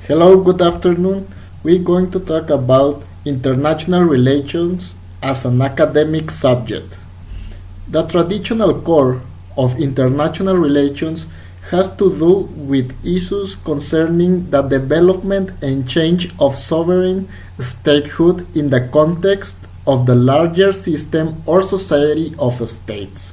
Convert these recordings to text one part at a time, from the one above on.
Hello, good afternoon. We're going to talk about international relations as an academic subject. The traditional core of international relations has to do with issues concerning the development and change of sovereign statehood in the context of the larger system or society of states.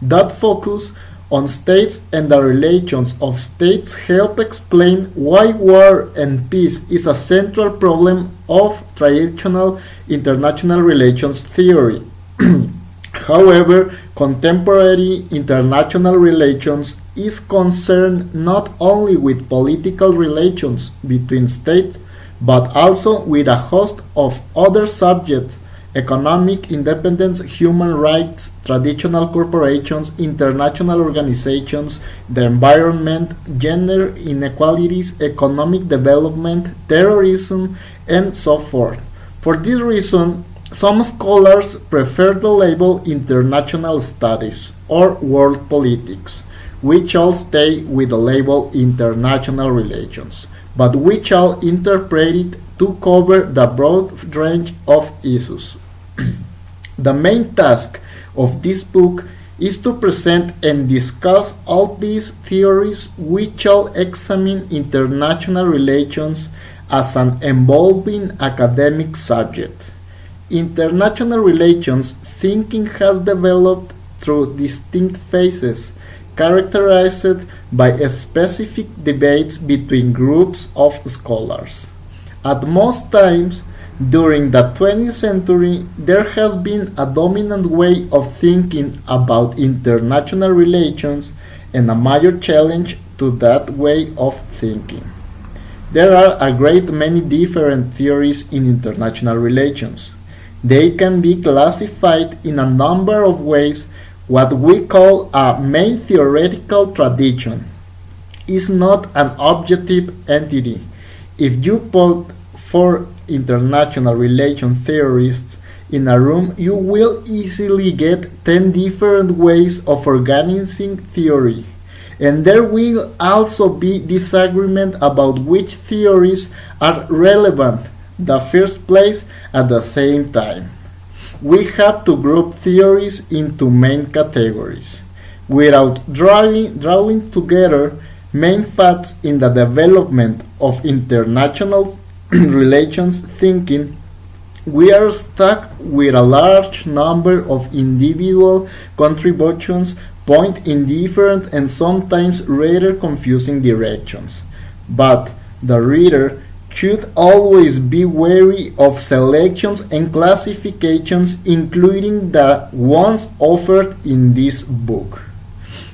That focus on states and the relations of states help explain why war and peace is a central problem of traditional international relations theory. However, contemporary international relations is concerned not only with political relations between states, but also with a host of other subjects: economic independence, human rights, traditional corporations, international organizations, the environment, gender inequalities, economic development, terrorism, and so forth. For this reason, some scholars prefer the label international studies or world politics, which all stay with the label international relations, but which all interpret it to cover the broad range of issues. The main task of this book is to present and discuss all these theories which all examine international relations as an evolving academic subject. International relations thinking has developed through distinct phases, characterized by specific debates between groups of scholars. At most times, during the 20th century, there has been a dominant way of thinking about international relations and a major challenge to that way of thinking. There are a great many different theories in international relations. They can be classified in a number of ways. What we call a main theoretical tradition is not an objective entity. If you put four international relation theorists in a room, you will easily get 10 different ways of organizing theory. And there will also be disagreement about which theories are relevant the first place at the same time. We have to group theories into main categories. Without drawing together main facts in the development of international relations thinking, we are stuck with a large number of individual contributions point in different and sometimes rather confusing directions. But the reader should always be wary of selections and classifications, including the ones offered in this book.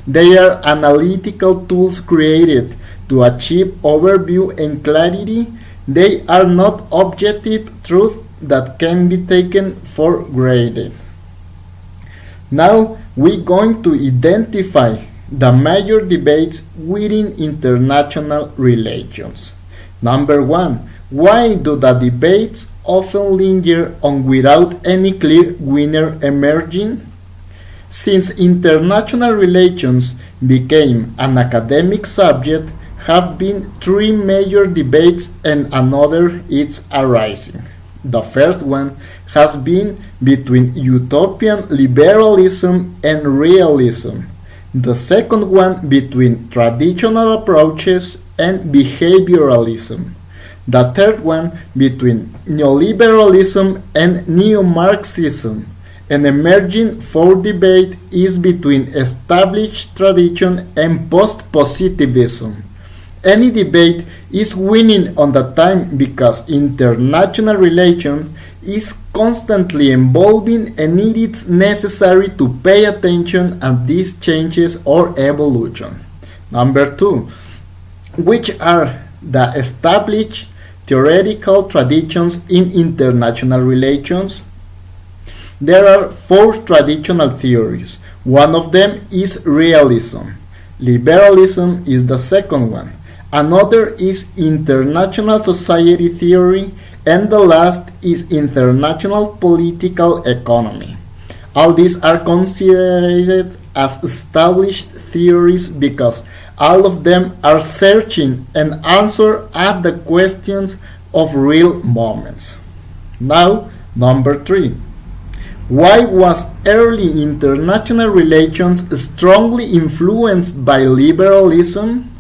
They are analytical tools created to achieve overview and clarity. They are not objective truth that can be taken for granted. Now we're going to identify the major debates within international relations. Number one, why do the debates often linger on without any clear winner emerging? Since international relations became an academic subject, have been three major debates and another is arising. The first one has been between utopian liberalism and realism. The second one between traditional approaches and behavioralism. The third one between neoliberalism and neo-Marxism. An emerging fourth debate is between established tradition and post-positivism. Any debate is winning on the time because international relation is constantly evolving and it is necessary to pay attention at these changes or evolution. Number two, which are the established theoretical traditions in international relations? There are four traditional theories. One of them is realism. Liberalism is the second one. Another is international society theory, and the last is international political economy. All these are considered as established theories because All of them are searching and answer at the questions of real moments. Now, number 3. Why was early international relations strongly influenced by liberalism?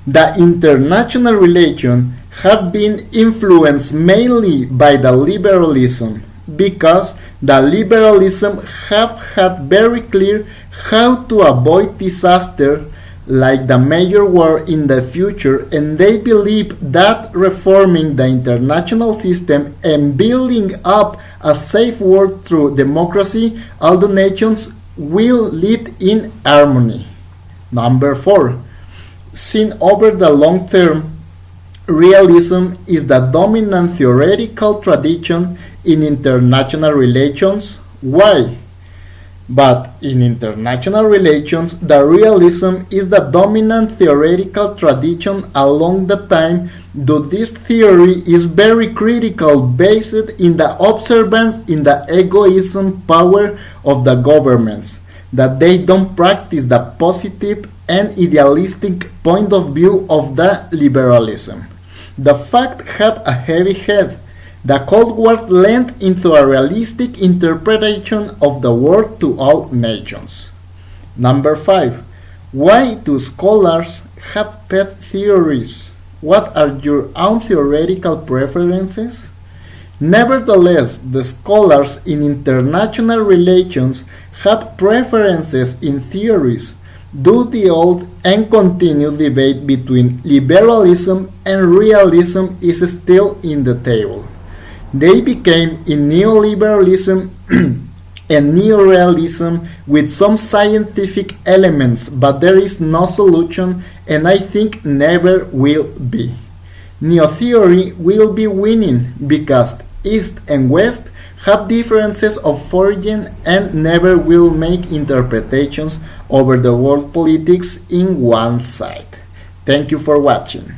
The international relations have been influenced mainly by the liberalism because the liberalism have had very clear how to avoid disaster like the major war in the future, and they believe that reforming the international system and building up a safe world through democracy, all the nations will live in harmony. Number 4. Seen over the long term, realism is the dominant theoretical tradition in international relations. Why? But in international relations, the realism is the dominant theoretical tradition along the time, though this theory is very critical based in the observance in the egoism power of the governments, that they don't practice the positive and idealistic point of view of the liberalism. The fact have a heavy head. The Cold War lent into a realistic interpretation of the world to all nations. Number 5. Why do scholars have pet theories? What are your own theoretical preferences? Nevertheless, the scholars in international relations have preferences in theories. Do the old and continued debate between liberalism and realism is still in the table. They became in neoliberalism and neorealism with some scientific elements, but there is no solution, and I think never will be. Neo-theory will be winning because East and West have differences of origin and never will make interpretations over the world politics in one side. Thank you for watching.